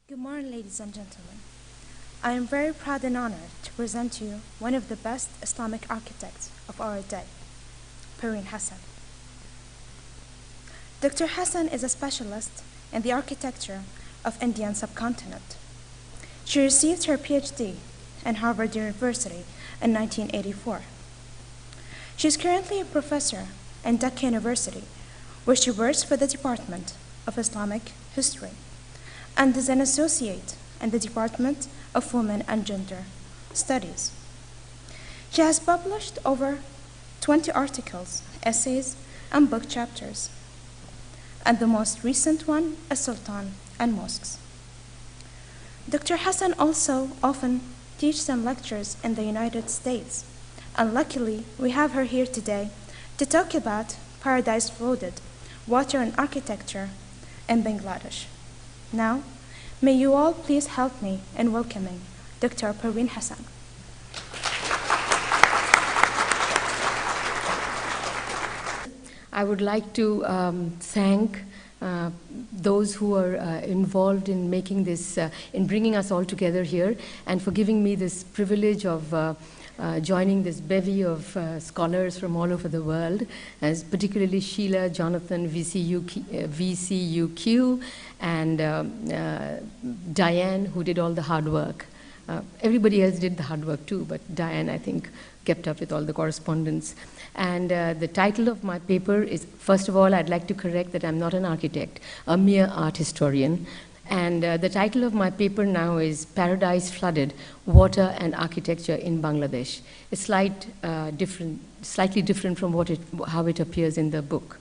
Good morning, ladies and gentlemen. I am very proud and honored to present to you one of the best Islamic architects of our day, Pervin Hassan. Dr. Hassan is a specialist in the architecture of Indian subcontinent. She received her PhD in Harvard University in 1984. She is currently a professor in Dhaka University, where she works for the Department of Islamic History, and is an associate in the Department of Women and Gender Studies. She has published over 20 articles, essays, and book chapters, and the most recent one is Sultan and Mosques. Dr. Hassan also often teaches some lectures in the United States, and luckily we have her here today to talk about Paradise Flooded, Water and Architecture in Bangladesh. Now, may you all please help me in welcoming Dr. Pervin Hassan. I would like to thank those who are involved in making this, in bringing us all together here, and for giving me this privilege of joining this bevy of scholars from all over the world, as particularly Sheila, Jonathan, VCUQ, and Diane, who did all the hard work. Everybody else did the hard work too, but Diane, I think, kept up with all the correspondence. And the title of my paper is, first of all, I'd like to correct that I'm not an architect, a mere art historian. And the title of my paper now is Paradise Flooded, Water and Architecture in Bangladesh. It's slightly different from how it appears in the book.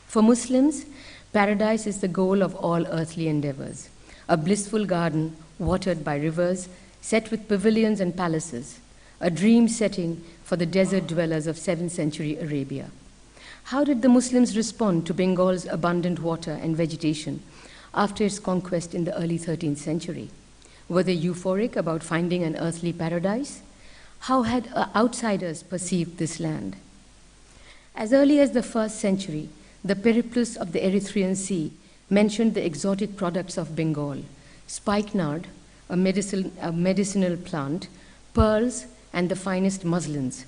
For Muslims, paradise is the goal of all earthly endeavors, a blissful garden watered by rivers, set with pavilions and palaces, a dream setting for the desert dwellers of 7th century Arabia. How did the Muslims respond to Bengal's abundant water and vegetation after its conquest in the early 13th century? Were they euphoric about finding an earthly paradise? How had outsiders perceived this land? As early as the 1st century, the Periplus of the Erythraean Sea mentioned the exotic products of Bengal: spikenard, a medicinal plant, pearls, and the finest muslins.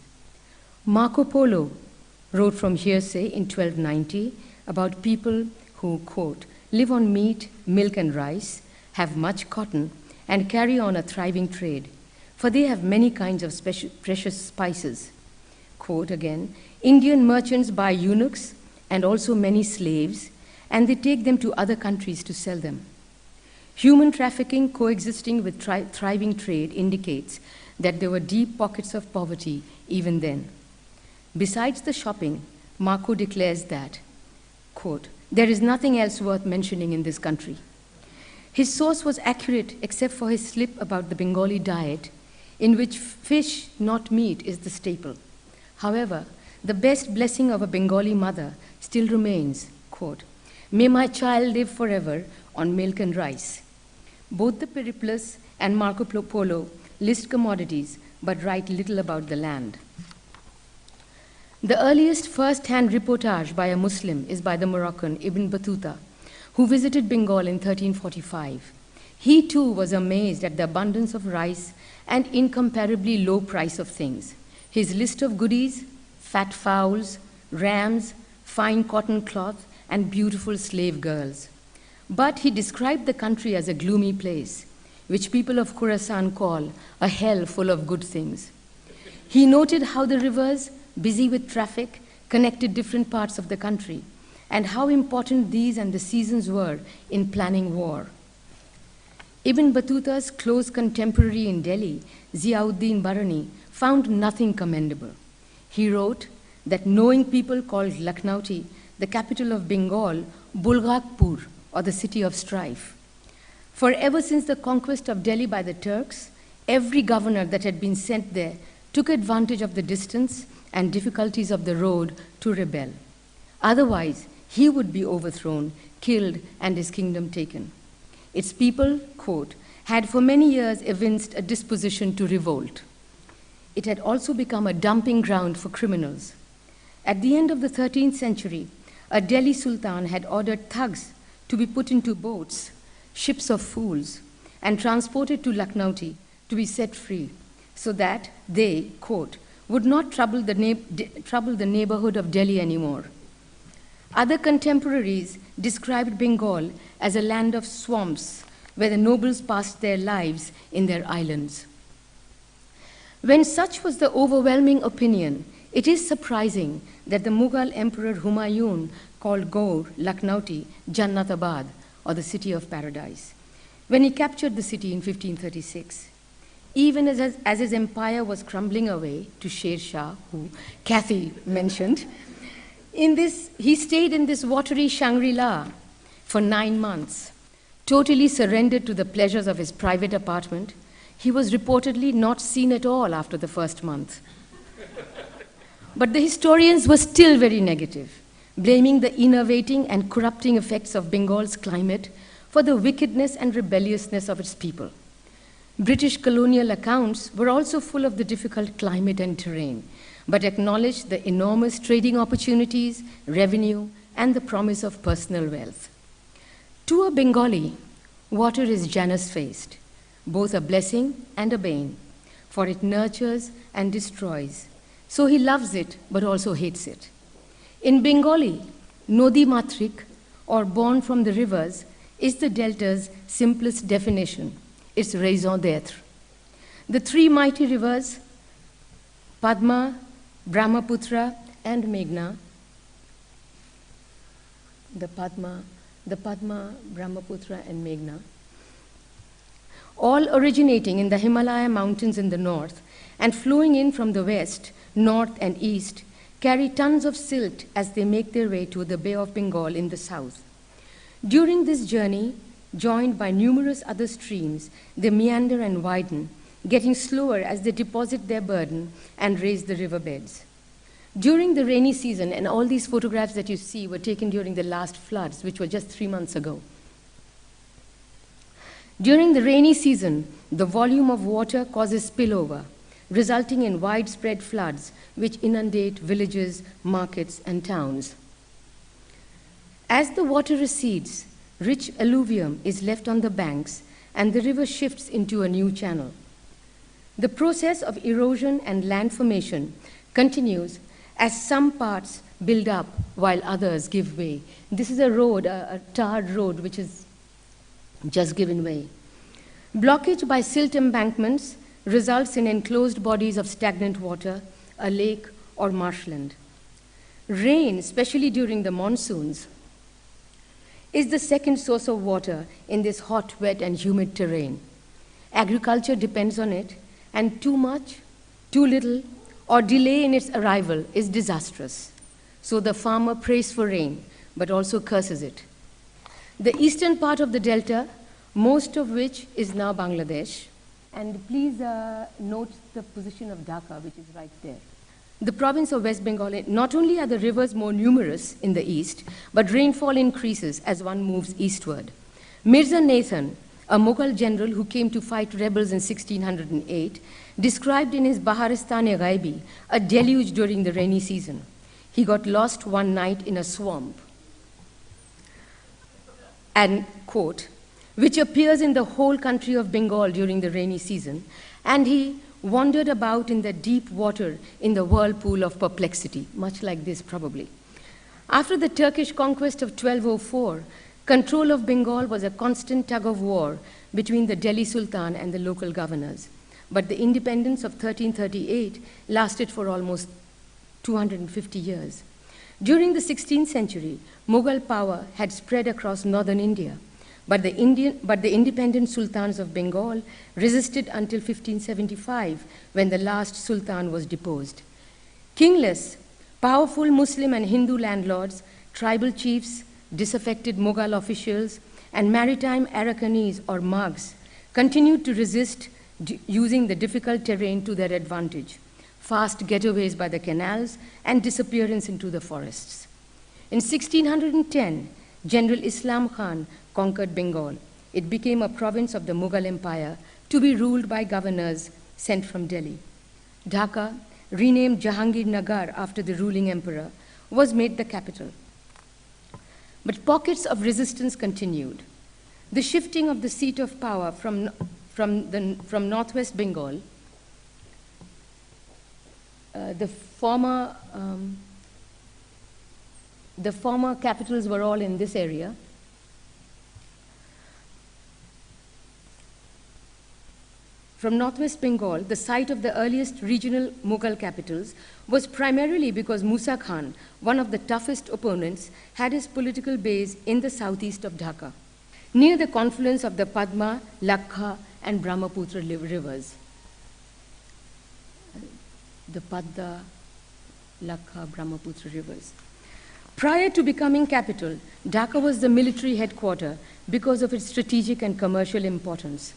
Marco Polo wrote from hearsay in 1290 about people who, quote, live on meat, milk, and rice, have much cotton, and carry on a thriving trade, for they have many kinds of precious spices. Quote again, Indian merchants buy eunuchs and also many slaves, and they take them to other countries to sell them. Human trafficking coexisting with thriving trade indicates that there were deep pockets of poverty even then. Besides the shopping, Marco declares that, quote, there is nothing else worth mentioning in this country. His source was accurate except for his slip about the Bengali diet, in which fish, not meat, is the staple. However, the best blessing of a Bengali mother still remains, quote, may my child live forever on milk and rice. Both the Periplus and Marco Polo list commodities, but write little about the land. The earliest first-hand reportage by a Muslim is by the Moroccan Ibn Battuta, who visited Bengal in 1345. He too was amazed at the abundance of rice and incomparably low price of things. His list of goodies: fat fowls, rams, fine cotton cloth, and beautiful slave girls. But he described the country as a gloomy place, which people of Khorasan call a hell full of good things. He noted how the rivers, busy with traffic, connected different parts of the country, and how important these and the seasons were in planning war. Ibn Battuta's close contemporary in Delhi, Ziauddin Barani, found nothing commendable. He wrote that knowing people called Lakhnauti the capital of Bengal Bulghakpur, or the city of strife. For ever since the conquest of Delhi by the Turks, every governor that had been sent there took advantage of the distance and difficulties of the road to rebel. Otherwise, he would be overthrown, killed, and his kingdom taken. Its people, quote, had for many years evinced a disposition to revolt. It had also become a dumping ground for criminals. At the end of the 13th century, a Delhi Sultan had ordered thugs to be put into boats, ships of fools, and transported to Lucknowty to be set free, so that they, quote, would not trouble the neighborhood of Delhi anymore. Other contemporaries described Bengal as a land of swamps where the nobles passed their lives in their islands. When such was the overwhelming opinion, it is surprising that the Mughal Emperor Humayun called Gaur, Lucknowty, Jannatabad, or the city of paradise, when he captured the city in 1536. Even as his empire was crumbling away to Sher Shah, who Kathy mentioned, he stayed in this watery Shangri-La for 9 months, totally surrendered to the pleasures of his private apartment. He was reportedly not seen at all after the first month. But the historians were still very negative, blaming the enervating and corrupting effects of Bengal's climate for the wickedness and rebelliousness of its people. British colonial accounts were also full of the difficult climate and terrain, but acknowledged the enormous trading opportunities, revenue, and the promise of personal wealth. To a Bengali, water is Janus-faced, both a blessing and a bane, for it nurtures and destroys. So he loves it, but also hates it. In Bengali, Nodi Matrik, or born from the rivers, is the delta's simplest definition, its raison d'etre. The 3 mighty rivers, Padma, Brahmaputra, and Meghna, the Padma, Brahmaputra, and Meghna, all originating in the Himalaya mountains in the north and flowing in from the west, north, and east, carry tons of silt as they make their way to the Bay of Bengal in the south. During this journey, joined by numerous other streams, they meander and widen, getting slower as they deposit their burden and raise the riverbeds. During the rainy season, and all these photographs that you see were taken during the last floods, which were just 3 months ago. During the rainy season, the volume of water causes spillover, resulting in widespread floods which inundate villages, markets, and towns. As the water recedes, rich alluvium is left on the banks and the river shifts into a new channel. The process of erosion and land formation continues as some parts build up while others give way. This is a road, a tarred road, which is just given way. Blockage by silt embankments results in enclosed bodies of stagnant water, a lake, or marshland. Rain, especially during the monsoons, is the second source of water in this hot, wet, and humid terrain. Agriculture depends on it, and too much, too little, or delay in its arrival is disastrous. So the farmer prays for rain, but also curses it. The eastern part of the delta, most of which is now Bangladesh, and please note the position of Dhaka, which is right there. The province of West Bengal, not only are the rivers more numerous in the east, but rainfall increases as one moves eastward. Mirza Nathan, a Mughal general who came to fight rebels in 1608, described in his Baharistan-e-Ghaibi a deluge during the rainy season. He got lost one night in a swamp, and, quote, which appears in the whole country of Bengal during the rainy season, and he wandered about in the deep water in the whirlpool of perplexity, much like this probably. After the Turkish conquest of 1204, control of Bengal was a constant tug of war between the Delhi Sultan and the local governors. But the independence of 1338 lasted for almost 250 years. During the 16th century, Mughal power had spread across northern India, but the independent sultans of Bengal resisted until 1575, when the last sultan was deposed. Kingless, powerful Muslim and Hindu landlords, tribal chiefs, disaffected Mughal officials, and maritime Arakanese or Mughs continued to resist, using the difficult terrain to their advantage, fast getaways by the canals, and disappearance into the forests. In 1610, General Islam Khan conquered Bengal. It became a province of the Mughal Empire to be ruled by governors sent from Delhi. Dhaka, renamed Jahangir Nagar after the ruling emperor, was made the capital. But pockets of resistance continued. The shifting of the seat of power from northwest Bengal, the former capitals were all in this area. From northwest Bengal, the site of the earliest regional Mughal capitals, was primarily because Musa Khan, one of the toughest opponents, had his political base in the southeast of Dhaka, near the confluence of the Padma, Lakha, and Brahmaputra rivers. The Padma, Lakha, Brahmaputra rivers. Prior to becoming capital, Dhaka was the military headquarters because of its strategic and commercial importance.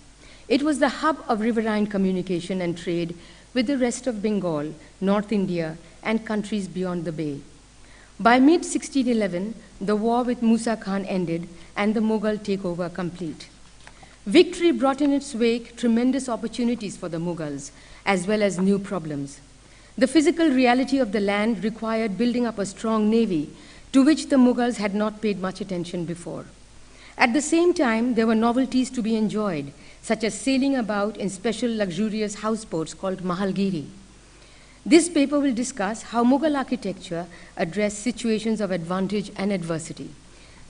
It was the hub of riverine communication and trade with the rest of Bengal, North India, and countries beyond the bay. By mid-1611, the war with Musa Khan ended and the Mughal takeover complete. Victory brought in its wake tremendous opportunities for the Mughals, as well as new problems. The physical reality of the land required building up a strong navy, to which the Mughals had not paid much attention before. At the same time, there were novelties to be enjoyed, such as sailing about in special luxurious houseboats called Mahalgiri. This paper will discuss how Mughal architecture addressed situations of advantage and adversity.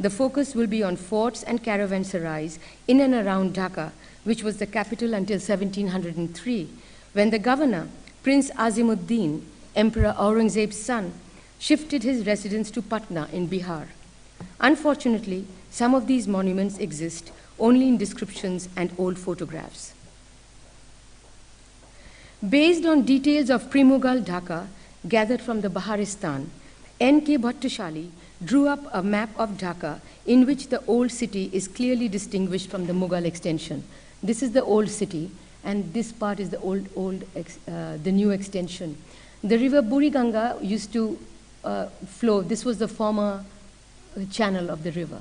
The focus will be on forts and caravanserais in and around Dhaka, which was the capital until 1703, when the governor, Prince Azimuddin, Emperor Aurangzeb's son, shifted his residence to Patna in Bihar. Unfortunately, some of these monuments exist only in descriptions and old photographs. Based on details of pre-Mughal Dhaka gathered from the Baharistan, N.K. Bhattashali drew up a map of Dhaka in which the old city is clearly distinguished from the Mughal extension. This is the old city, and this part is the new extension. The river Buriganga used to flow. This was the former channel of the river.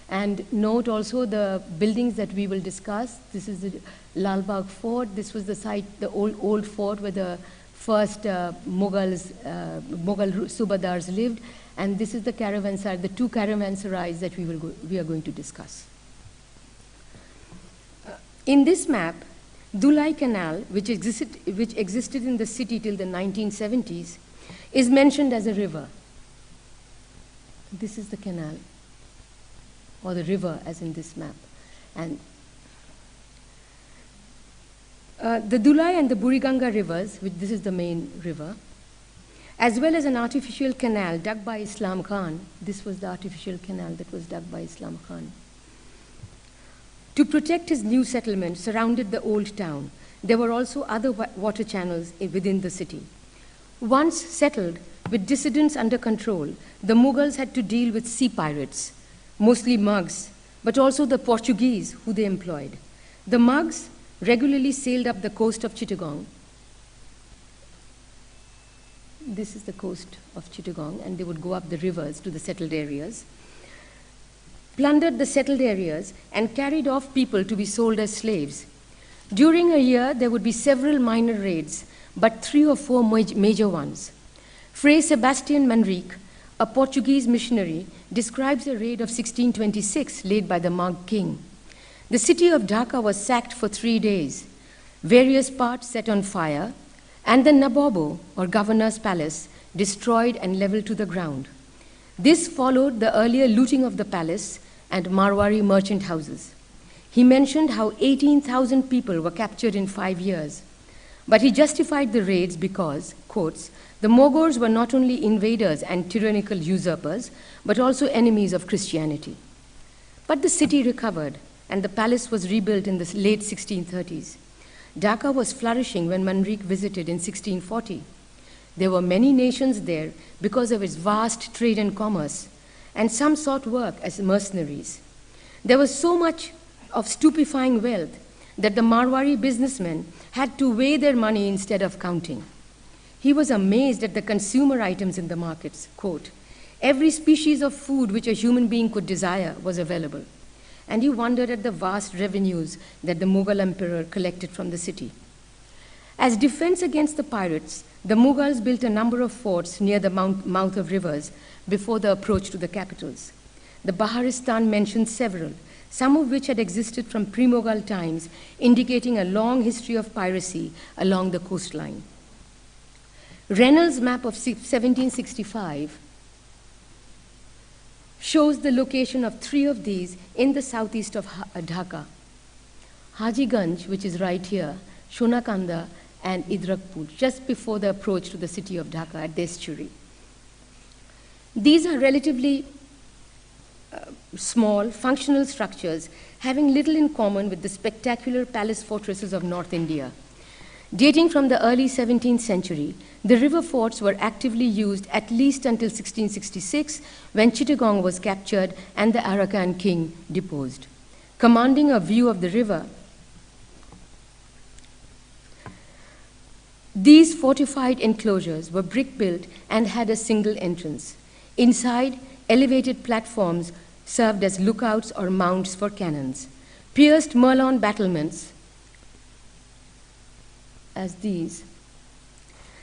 And note also the buildings that we will discuss. This is the Lal Bagh Fort. This was the site, the old fort where the first Mughal Subadars lived. And this is the caravanserai, the two caravanserais that we are going to discuss. In this map, Dulai Canal, which existed in the city till the 1970s, is mentioned as a river. This is the canal, or the river as in this map. And the Dulai and the Buriganga rivers, which this is the main river, as well as an artificial canal dug by Islam Khan. This was the artificial canal that was dug by Islam Khan. To protect his new settlement surrounded the old town. There were also other water channels within the city. Once settled, with dissidents under control, the Mughals had to deal with sea pirates, mostly Mughs, but also the Portuguese who they employed. The Mughs regularly sailed up the coast of Chittagong. This is the coast of Chittagong, and they would go up the rivers to the settled areas, plundered the settled areas, and carried off people to be sold as slaves. During a year, there would be several minor raids, but 3 or 4 major ones. Fray Sebastian Manrique, a Portuguese missionary, describes a raid of 1626 led by the Mug king. The city of Dhaka was sacked for 3 days, various parts set on fire, and the Nabobo, or governor's palace, destroyed and leveled to the ground. This followed the earlier looting of the palace and Marwari merchant houses. He mentioned how 18,000 people were captured in 5 years. But he justified the raids because, quotes, the Mogors were not only invaders and tyrannical usurpers, but also enemies of Christianity. But the city recovered, and the palace was rebuilt in the late 1630s. Dhaka was flourishing when Manrique visited in 1640. There were many nations there because of its vast trade and commerce, and some sought work as mercenaries. There was so much of stupefying wealth that the Marwari businessmen had to weigh their money instead of counting. He was amazed at the consumer items in the markets. Quote, every species of food which a human being could desire was available. And he wondered at the vast revenues that the Mughal emperor collected from the city. As defense against the pirates, the Mughals built a number of forts near the mouth of rivers before the approach to the capitals. The Baharistan mentions several, some of which had existed from pre-Mughal times, indicating a long history of piracy along the coastline. Reynolds' map of 1765 shows the location of 3 of these in the southeast of Dhaka: Hajiganj, which is right here, Shonakanda, and Idrakpur, just before the approach to the city of Dhaka at the estuary. These are relatively small, functional structures having little in common with the spectacular palace fortresses of North India. Dating from the early 17th century, the river forts were actively used at least until 1666, when Chittagong was captured and the Arakan king deposed. Commanding a view of the river, these fortified enclosures were brick-built and had a single entrance. Inside, elevated platforms served as lookouts or mounts for cannons. Pierced merlon battlements, as these,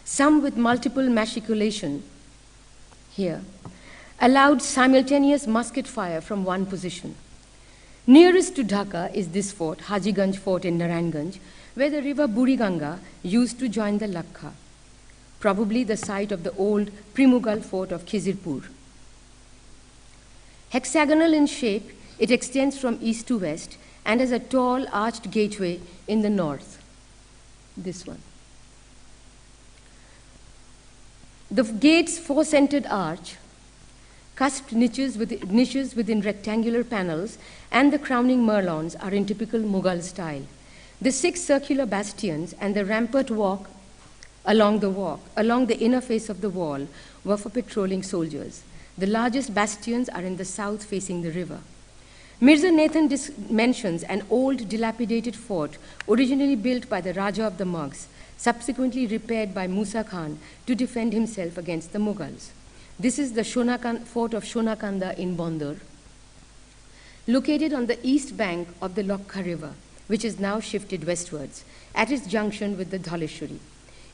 some with multiple matriculation here, allowed simultaneous musket fire from one position. Nearest to Dhaka is this fort, Hajiganj Fort in Narayanganj, where the river Buriganga used to join the Lakha, probably the site of the old pre-Mughal fort of Khizirpur. Hexagonal in shape, it extends from east to west and has a tall arched gateway in the north. This one. The gate's 4-centered arch, cusped niches within rectangular panels, and the crowning merlons are in typical Mughal style. The 6 circular bastions and the rampart walk along the inner face of the wall were for patrolling soldiers. The largest bastions are in the south facing the river. Mirza Nathan mentions an old dilapidated fort originally built by the Raja of the Mughals, subsequently repaired by Musa Khan to defend himself against the Mughals. This is the fort of Shonakanda in Bondur, located on the east bank of the Lokha River, which is now shifted westwards, at its junction with the Dhaleshwari.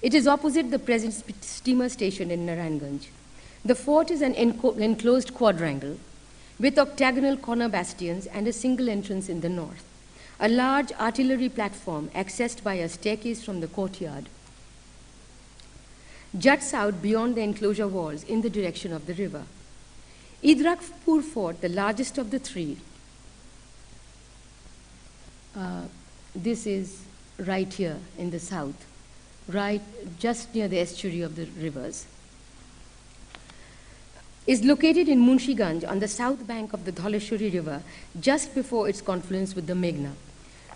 It is opposite the present steamer station in Narayanganj. The fort is an enclosed quadrangle with octagonal corner bastions and a single entrance in the north. A large artillery platform accessed by a staircase from the courtyard juts out beyond the enclosure walls in the direction of the river. Idrakpur Fort, the largest of the 3, this is right here in the south, right just near the estuary of the rivers, is located in Munshiganj on the south bank of the Dhaleshwari River, just before its confluence with the Meghna.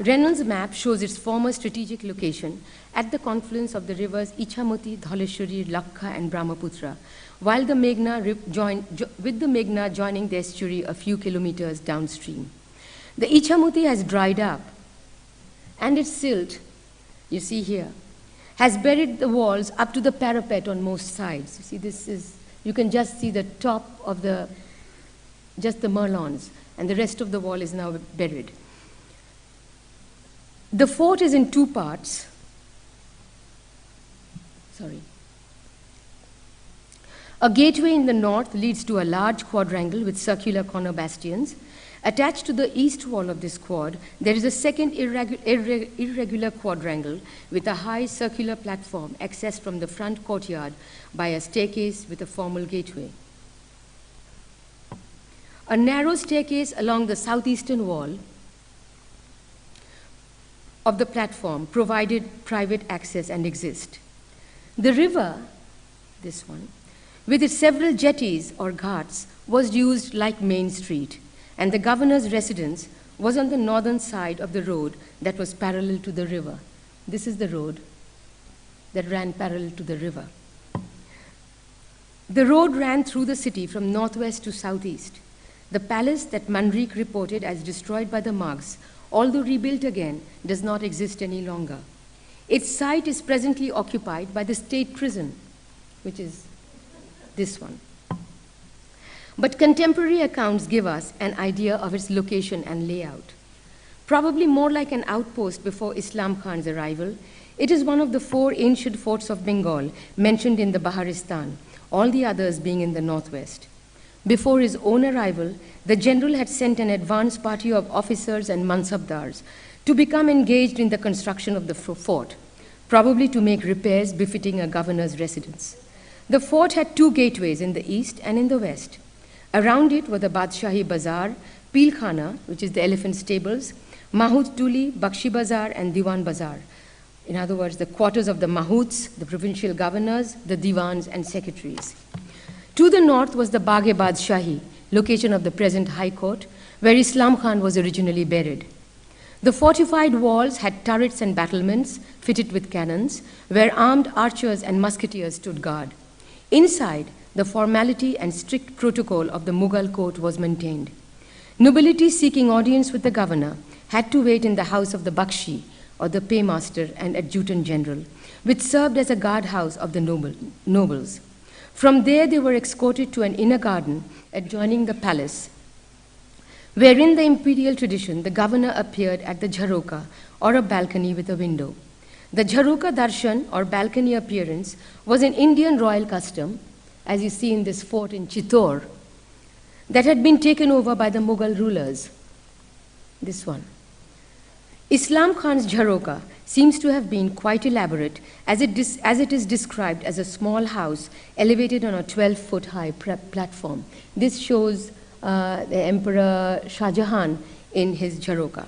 Reynolds' map shows its former strategic location at the confluence of the rivers Ichamati, Dhaleshwari, Lakha, and Brahmaputra, while the Meghna with the Meghna joining the estuary a few kilometers downstream. The Ichamati has dried up, and its silt, you see here, has buried the walls up to the parapet on most sides. You see, you can just see the top of just the merlons, and the rest of the wall is now buried. The fort is in 2 parts. A gateway in the north leads to a large quadrangle with circular corner bastions. Attached to the east wall of this quad, there is a second irregular quadrangle with a high circular platform accessed from the front courtyard by a staircase with a formal gateway. A narrow staircase along the southeastern wall of the platform provided private access and exist. The river, this one, with its several jetties or ghats, was used like Main Street, and the governor's residence was on the northern side of the road that was parallel to the river. This is the road that ran parallel to the river. The road ran through the city from northwest to southeast. The palace that Manrik reported as destroyed by the Mughals, although rebuilt again, does not exist any longer. Its site is presently occupied by the state prison, which is this one. But contemporary accounts give us an idea of its location and layout. Probably more like an outpost before Islam Khan's arrival, it is one of the 4 ancient forts of Bengal mentioned in the Baharistan, all the others being in the northwest. Before his own arrival, the general had sent an advance party of officers and mansabdars to become engaged in the construction of the fort, probably to make repairs befitting a governor's residence. The fort had two gateways in the east and in the west. Around it were the Badshahi Bazaar, Peel Khana, which is the elephant stables, Mahut Tuli, Bakshi Bazar, and Diwan Bazar. In other words, the quarters of the Mahuts, the provincial governors, the Diwans, and secretaries. To the north was the Bagh-e Badshahi, location of the present High Court, where Islam Khan was originally buried. The fortified walls had turrets and battlements fitted with cannons, where armed archers and musketeers stood guard. Inside, the formality and strict protocol of the Mughal court was maintained. Nobility seeking audience with the governor had to wait in the house of the Bakshi, or the paymaster and adjutant general, which served as a guardhouse of the nobles. From there, they were escorted to an inner garden adjoining the palace, where in the imperial tradition, the governor appeared at the jharoka, or a balcony with a window. The jharoka darshan, or balcony appearance, was an Indian royal custom, as you see in this fort in Chittor, that had been taken over by the Mughal rulers. This one. Islam Khan's jharoka seems to have been quite elaborate, as it is described as a small house elevated on a 12-foot high platform. This shows the Emperor Shah Jahan in his jharoka.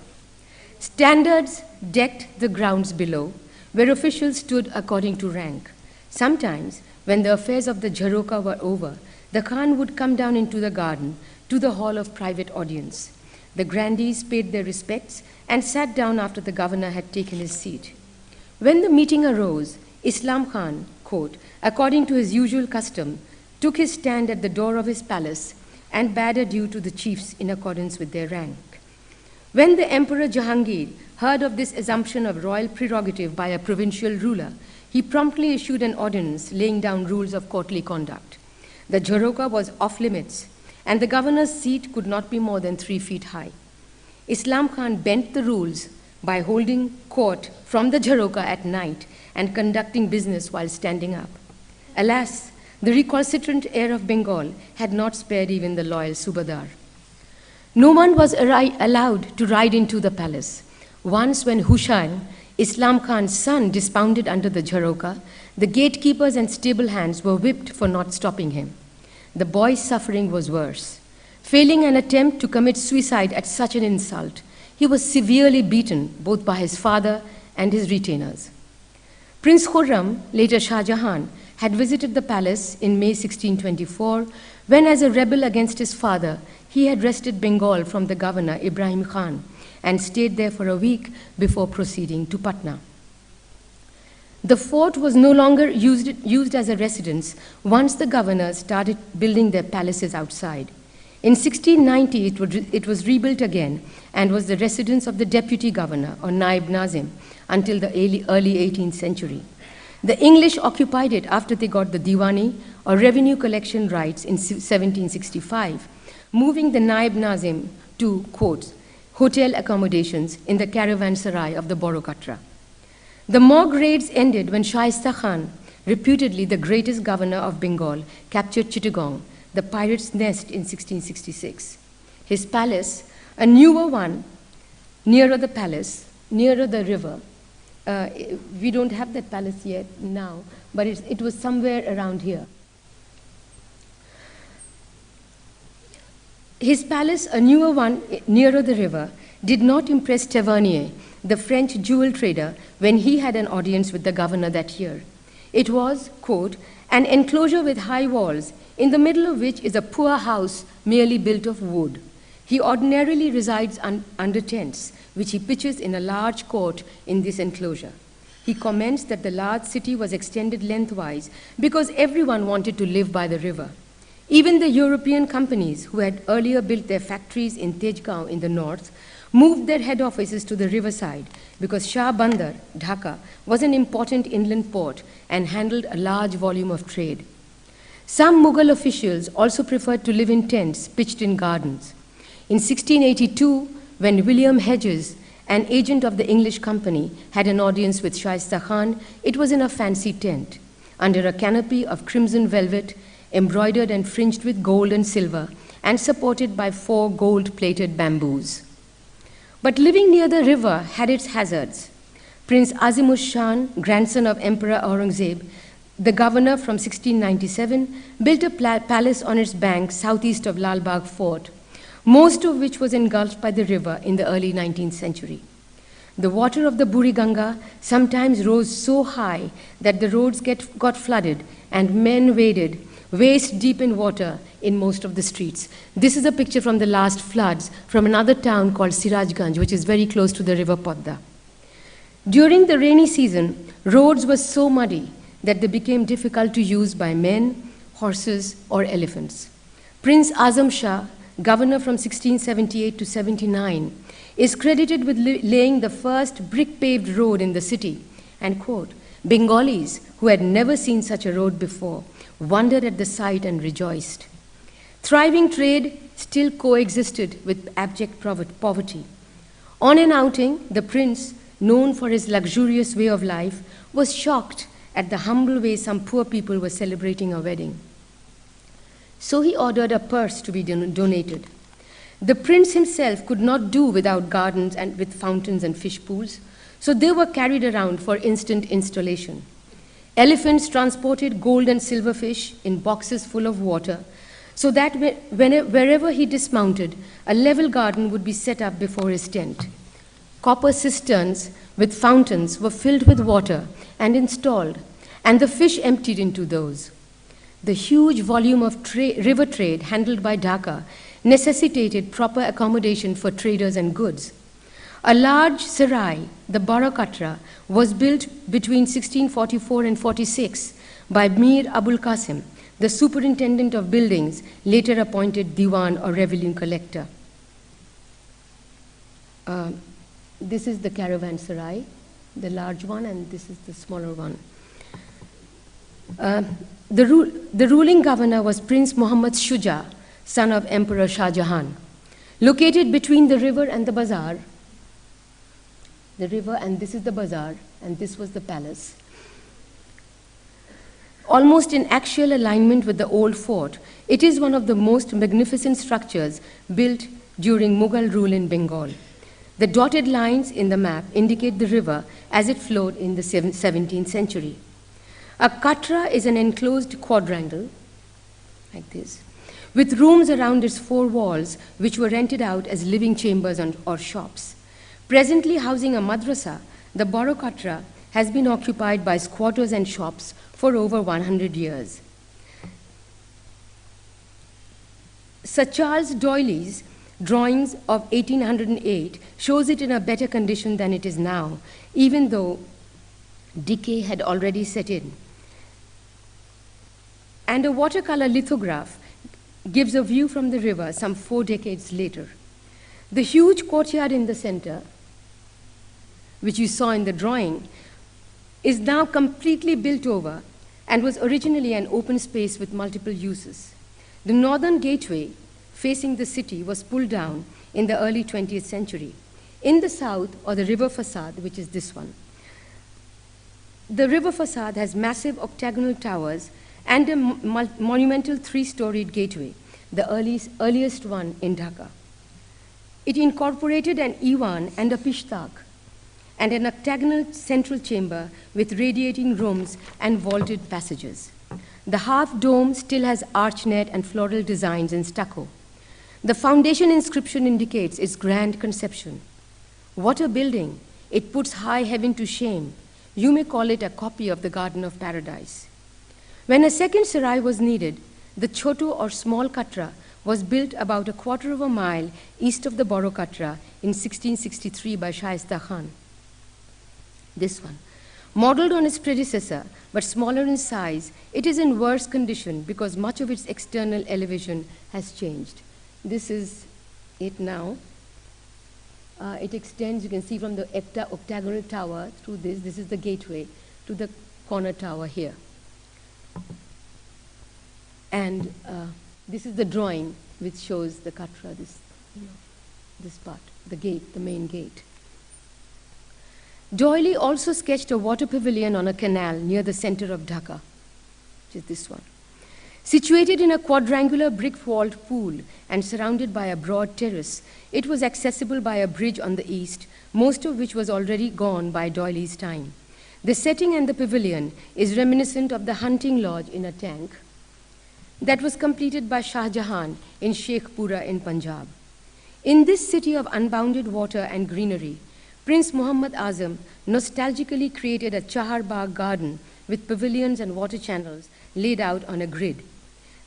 Standards decked the grounds below, where officials stood according to rank. Sometimes, when the affairs of the jharoka were over, the Khan would come down into the garden to the hall of private audience. The grandees paid their respects and sat down after the governor had taken his seat. When the meeting arose, Islam Khan, quote, according to his usual custom, took his stand at the door of his palace and bade adieu to the chiefs in accordance with their rank. When the Emperor Jahangir heard of this assumption of royal prerogative by a provincial ruler, he promptly issued an ordinance laying down rules of courtly conduct. The jharoka was off limits, and the governor's seat could not be more than 3 feet high. Islam Khan bent the rules by holding court from the jharoka at night and conducting business while standing up. Alas, the recalcitrant heir of Bengal had not spared even the loyal Subadar. No one was allowed to ride into the palace. Once when Hussain, Islam Khan's son, dismounted under the jharoka, the gatekeepers and stable hands were whipped for not stopping him. The boy's suffering was worse. Failing an attempt to commit suicide at such an insult, he was severely beaten both by his father and his retainers. Prince Khurram, later Shah Jahan, had visited the palace in May 1624, when as a rebel against his father, he had wrested Bengal from the governor Ibrahim Khan and stayed there for a week before proceeding to Patna. The fort was no longer used as a residence once the governors started building their palaces outside. In 1690, it was rebuilt again and was the residence of the deputy governor, or Naib Nazim, until the early 18th century. The English occupied it after they got the Diwani, or revenue collection rights, in 1765, moving the Naib Nazim to, quotes, hotel accommodations in the caravanserai of the Borokatra. The Mogh raids ended when Shaista Khan, reputedly the greatest governor of Bengal, captured Chittagong, the pirate's nest, in 1666. His palace, a newer one, nearer the river. We don't have that palace yet now, but it was somewhere around here. His palace, a newer one nearer the river, did not impress Tavernier, the French jewel trader, when he had an audience with the governor that year. It was, quote, an enclosure with high walls, in the middle of which is a poor house merely built of wood. He ordinarily resides under tents, which he pitches in a large court in this enclosure. He comments that the large city was extended lengthwise because everyone wanted to live by the river. Even the European companies, who had earlier built their factories in Tejgaon in the north, moved their head offices to the riverside because Shah Bandar, Dhaka, was an important inland port and handled a large volume of trade. Some Mughal officials also preferred to live in tents pitched in gardens. In 1682, when William Hedges, an agent of the English company, had an audience with Shaista Khan, it was in a fancy tent. Under a canopy of crimson velvet, embroidered and fringed with gold and silver, and supported by 4 gold-plated bamboos. But living near the river had its hazards. Prince Azimush-Shan, grandson of Emperor Aurangzeb, the governor from 1697, built a palace on its bank southeast of Lal Bagh Fort, most of which was engulfed by the river in the early 19th century. The water of the Buriganga sometimes rose so high that the roads got flooded and men waded waist deep in water in most of the streets. This is a picture from the last floods from another town called Sirajganj, which is very close to the river Podda. During the rainy season, roads were so muddy that they became difficult to use by men, horses, or elephants. Prince Azam Shah, governor from 1678 to 79, is credited with laying the first brick-paved road in the city, and, quote, Bengalis, who had never seen such a road before, wondered at the sight and rejoiced. Thriving trade still coexisted with abject poverty. On an outing, the prince, known for his luxurious way of life, was shocked at the humble way some poor people were celebrating a wedding. So he ordered a purse to be donated. The prince himself could not do without gardens and with fountains and fish pools, so they were carried around for instant installation. Elephants transported gold and silver fish in boxes full of water, so that wherever he dismounted, a level garden would be set up before his tent. Copper cisterns with fountains were filled with water and installed, and the fish emptied into those. The huge volume of river trade handled by Dhaka necessitated proper accommodation for traders and goods. A large sarai, the Barakatra, was built between 1644 and 46 by Mir Abul Qasim, the superintendent of buildings, later appointed Diwan or revenue collector. This is the caravan sarai, the large one, and this is the smaller one. The ruling governor was Prince Muhammad Shuja, son of Emperor Shah Jahan. Located between the river and the bazaar, the river, and this is the bazaar, and this was the palace. Almost in actual alignment with the old fort, it is one of the most magnificent structures built during Mughal rule in Bengal. The dotted lines in the map indicate the river as it flowed in the 17th century. A katra is an enclosed quadrangle, like this, with rooms around its 4 walls, which were rented out as living chambers or shops. Presently housing a madrasa, the Boro Katra has been occupied by squatters and shops for over 100 years. Sir Charles D'Oyly's drawings of 1808 shows it in a better condition than it is now, even though decay had already set in. And a watercolor lithograph gives a view from the river some 4 decades later. The huge courtyard in the center, which you saw in the drawing, is now completely built over and was originally an open space with multiple uses. The northern gateway facing the city was pulled down in the early 20th century. In the south, or the river facade, which is this one, the river facade has massive octagonal towers and a monumental 3-storied gateway, the earliest one in Dhaka. It incorporated an Iwan and a Pishtak, and an octagonal central chamber with radiating rooms and vaulted passages. The half dome still has archnet and floral designs in stucco. The foundation inscription indicates its grand conception. What a building! It puts high heaven to shame. You may call it a copy of the Garden of Paradise. When a second sarai was needed, the Choto or small Katra was built about a quarter of a mile east of the Boro Katra in 1663 by Shaista Khan. This one. Modeled on its predecessor, but smaller in size, it is in worse condition because much of its external elevation has changed. This is it now. It extends, you can see from the octagonal tower through this. This is the gateway to the corner tower here. And this is the drawing which shows the Katra, this part, the gate, the main gate. D'Oyly also sketched a water pavilion on a canal near the center of Dhaka, which is this one. Situated in a quadrangular brick-walled pool and surrounded by a broad terrace, it was accessible by a bridge on the east, most of which was already gone by Doyley's time. The setting and the pavilion is reminiscent of the hunting lodge in a tank that was completed by Shah Jahan in Sheikhpura in Punjab. In this city of unbounded water and greenery, Prince Muhammad Azam nostalgically created a Chahar Bagh garden with pavilions and water channels laid out on a grid.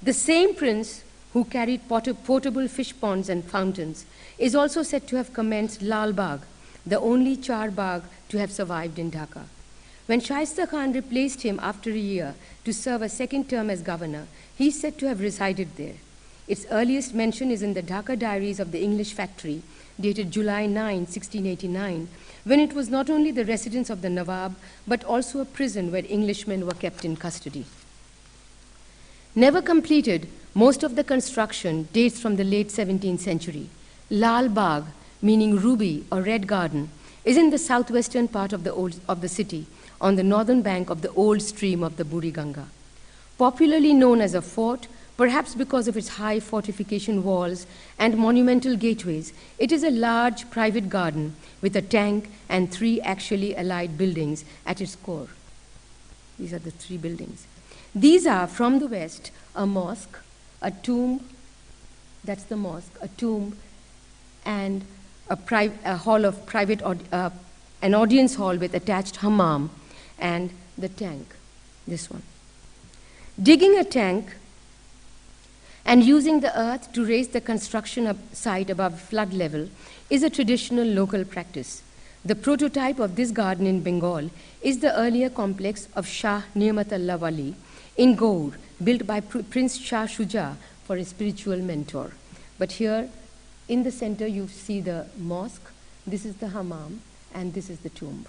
The same prince who carried portable fish ponds and fountains is also said to have commenced Lal Bagh, the only Char Bagh to have survived in Dhaka. When Shaista Khan replaced him after a year to serve a second term as governor, he is said to have resided there. Its earliest mention is in the Dhaka Diaries of the English Factory, dated July 9, 1689, when it was not only the residence of the Nawab, but also a prison where Englishmen were kept in custody. Never completed, most of the construction dates from the late 17th century. Lal Bagh, meaning ruby or red garden, is in the southwestern part of the city, on the northern bank of the old stream of the Buri Ganga. Popularly known as a fort, perhaps because of its high fortification walls and monumental gateways, it is a large private garden with a tank and 3 actually allied buildings at its core. These are the 3 buildings. These are, from the west, a mosque, a tomb, that's the mosque, a tomb, and a hall of private, an audience hall with attached hammam, and the tank, this one. Digging a tank and using the earth to raise the construction site above flood level is a traditional local practice. The prototype of this garden in Bengal is the earlier complex of Shah Ni'matullah Wali in Gaur, built by Prince Shah Shuja for his spiritual mentor. But here in the center you see the mosque, this is the hammam, and this is the tomb.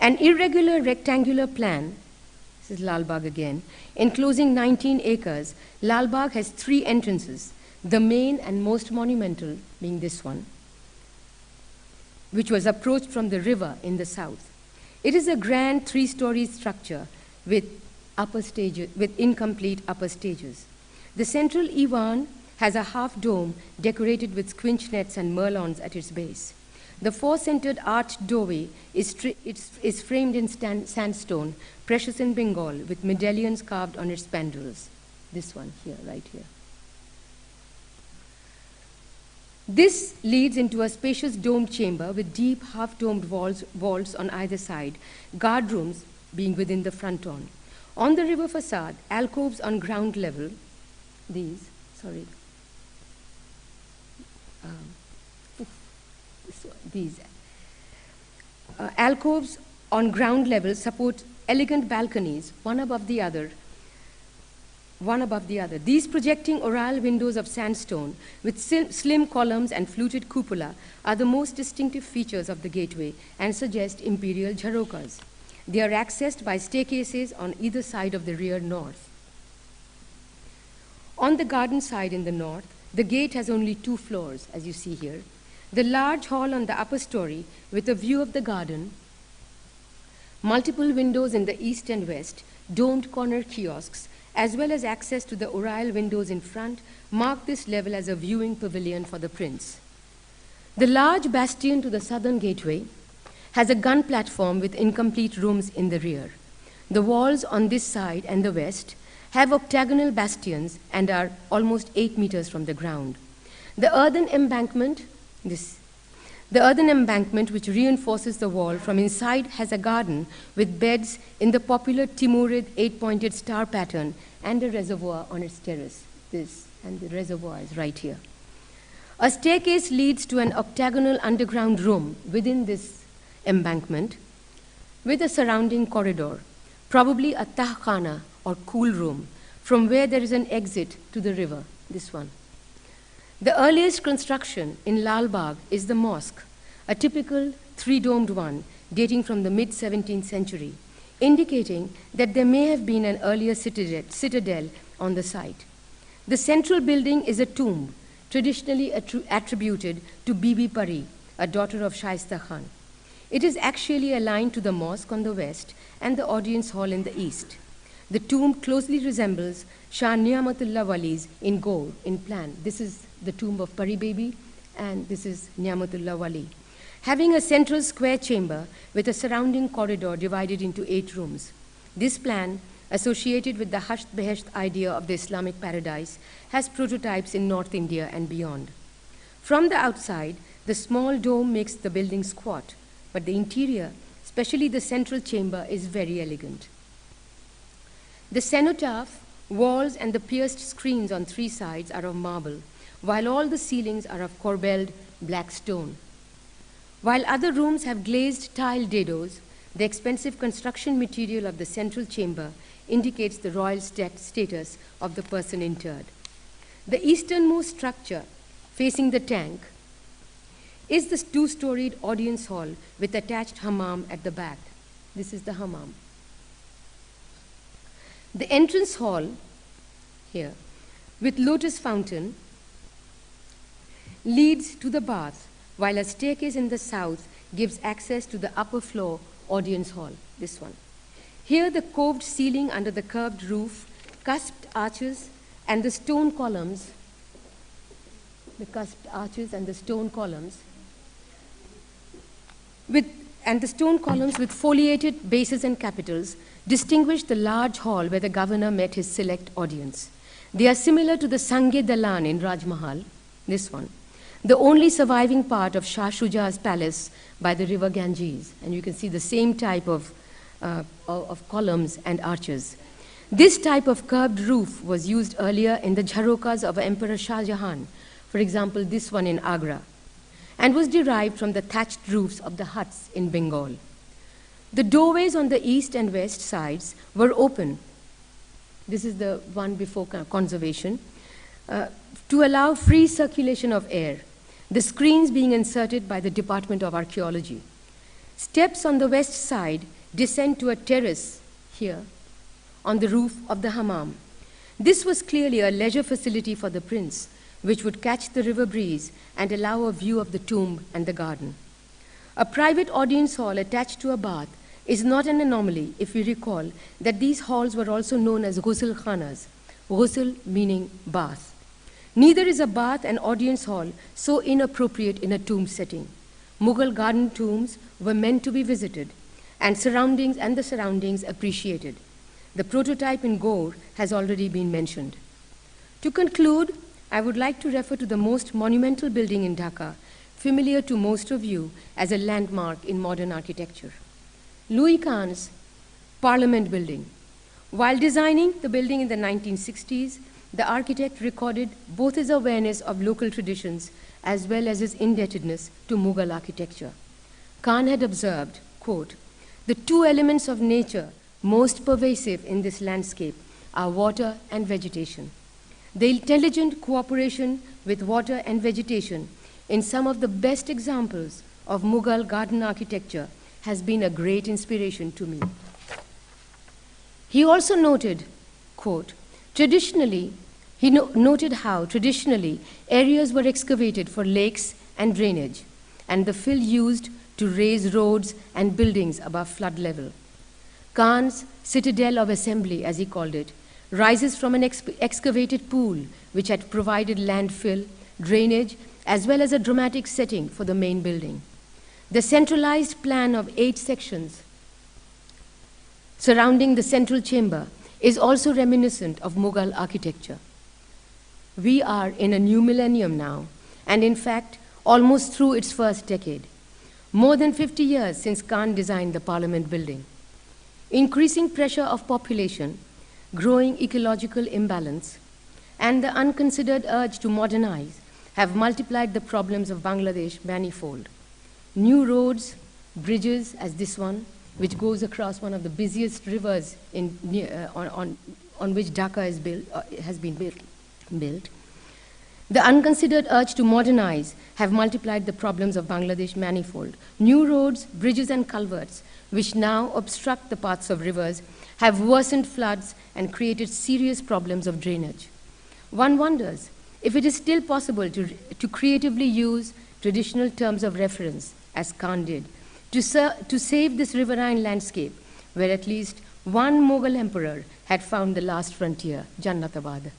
An irregular rectangular plan, this is Lal Bagh again, enclosing 19 acres, Lal Bagh has 3 entrances, the main and most monumental being this one, which was approached from the river in the south. It is a grand 3-story structure with incomplete upper stages. The central Iwan has a half dome decorated with squinch nets and merlons at its base. The 4-centered arched doorway is framed in sandstone, precious in Bengal, with medallions carved on its spandrels. This one here, right here. This leads into a spacious domed chamber with deep half-domed vaults on either side, guard rooms being within the fronton. On the river facade, alcoves on ground level, alcoves on ground level support elegant balconies, one above the other. These projecting oriel windows of sandstone with slim columns and fluted cupola are the most distinctive features of the gateway and suggest imperial jharokas. They are accessed by staircases on either side of the rear north. On the garden side in the north, the gate has only 2 floors, as you see here. The large hall on the upper story with a view of the garden, multiple windows in the east and west, domed corner kiosks, as well as access to the oriel windows in front, mark this level as a viewing pavilion for the prince. The large bastion to the southern gateway has a gun platform with incomplete rooms in the rear. The walls on this side and the west have octagonal bastions and are almost 8 meters from the ground. The earthen embankment, which reinforces the wall from inside, has a garden with beds in the popular Timurid 8-pointed star pattern and a reservoir on its terrace. And the reservoir is right here. A staircase leads to an octagonal underground room within this embankment with a surrounding corridor, probably a tahkhana or cool room, from where there is an exit to the river, this one. The earliest construction in Lal Bagh is the mosque, a typical 3-domed one dating from the mid-17th century, indicating that there may have been an earlier citadel on the site. The central building is a tomb, traditionally attributed to Bibi Pari, a daughter of Shaista Khan. It is actually aligned to the mosque on the west and the audience hall in the east. The tomb closely resembles Shah Ni'matullah Wali's in Gaur, in plan. This is the tomb of Pari Baby, and this is Ni'matullah Wali, having a central square chamber with a surrounding corridor divided into 8 rooms. This plan, associated with the Hasht Behesht idea of the Islamic paradise, has prototypes in North India and beyond. From the outside, the small dome makes the building squat, but the interior, especially the central chamber, is very elegant. The cenotaph, walls, and the pierced screens on 3 sides are of marble, while all the ceilings are of corbelled black stone. While other rooms have glazed tile dados, the expensive construction material of the central chamber indicates the royal status of the person interred. The easternmost structure, facing the tank, is the 2-storied audience hall with attached hammam at the back. This is the hammam. The entrance hall, here, with lotus fountain, leads to the bath, while a staircase in the south gives access to the upper floor audience hall, this one. Here, the coved ceiling under the curved roof, cusped arches, and the stone columns, with foliated bases and capitals distinguish the large hall where the governor met his select audience. They are similar to the Sange Dalan in Raj Mahal, this one, the only surviving part of Shah Shuja's palace by the river Ganges. And you can see the same type of columns and arches. This type of curved roof was used earlier in the jharokas of Emperor Shah Jahan, for example, this one in Agra, and was derived from the thatched roofs of the huts in Bengal. The doorways on the east and west sides were open. This is the one before conservation, to allow free circulation of air, the screens being inserted by the Department of Archaeology. Steps on the west side descend to a terrace here on the roof of the hammam. This was clearly a leisure facility for the prince, which would catch the river breeze and allow a view of the tomb and the garden. A private audience hall attached to a bath is not an anomaly if we recall that these halls were also known as ghusl khanas, ghusl meaning bath. Neither is a bath and audience hall so inappropriate in a tomb setting. Mughal garden tombs were meant to be visited, and the surroundings appreciated. The prototype in Gaur has already been mentioned. To conclude, I would like to refer to the most monumental building in Dhaka, familiar to most of you as a landmark in modern architecture. Louis Kahn's Parliament Building. While designing the building in the 1960s, the architect recorded both his awareness of local traditions as well as his indebtedness to Mughal architecture. Kahn had observed, quote, "The 2 elements of nature most pervasive in this landscape are water and vegetation. The intelligent cooperation with water and vegetation in some of the best examples of Mughal garden architecture has been a great inspiration to me." He also noted, quote, noted how traditionally areas were excavated for lakes and drainage, and the fill used to raise roads and buildings above flood level. Kahn's citadel of assembly, as he called it, rises from an excavated pool which had provided landfill, drainage, as well as a dramatic setting for the main building. The centralized plan of 8 sections surrounding the central chamber is also reminiscent of Mughal architecture. We are in a new millennium now, and in fact, almost through its first decade. More than 50 years since Kahn designed the Parliament building. Increasing pressure of population, growing ecological imbalance, and the unconsidered urge to modernize have multiplied the problems of Bangladesh manifold. New roads, bridges, as this one, which goes across one of the busiest rivers on which Dhaka has been built. The unconsidered urge to modernize have multiplied the problems of Bangladesh manifold. New roads, bridges, and culverts, which now obstruct the paths of rivers, have worsened floods and created serious problems of drainage. One wonders if it is still possible to creatively use traditional terms of reference, as Kahn did, to save this riverine landscape, where at least One Mughal emperor had found the last frontier, Jannatabad.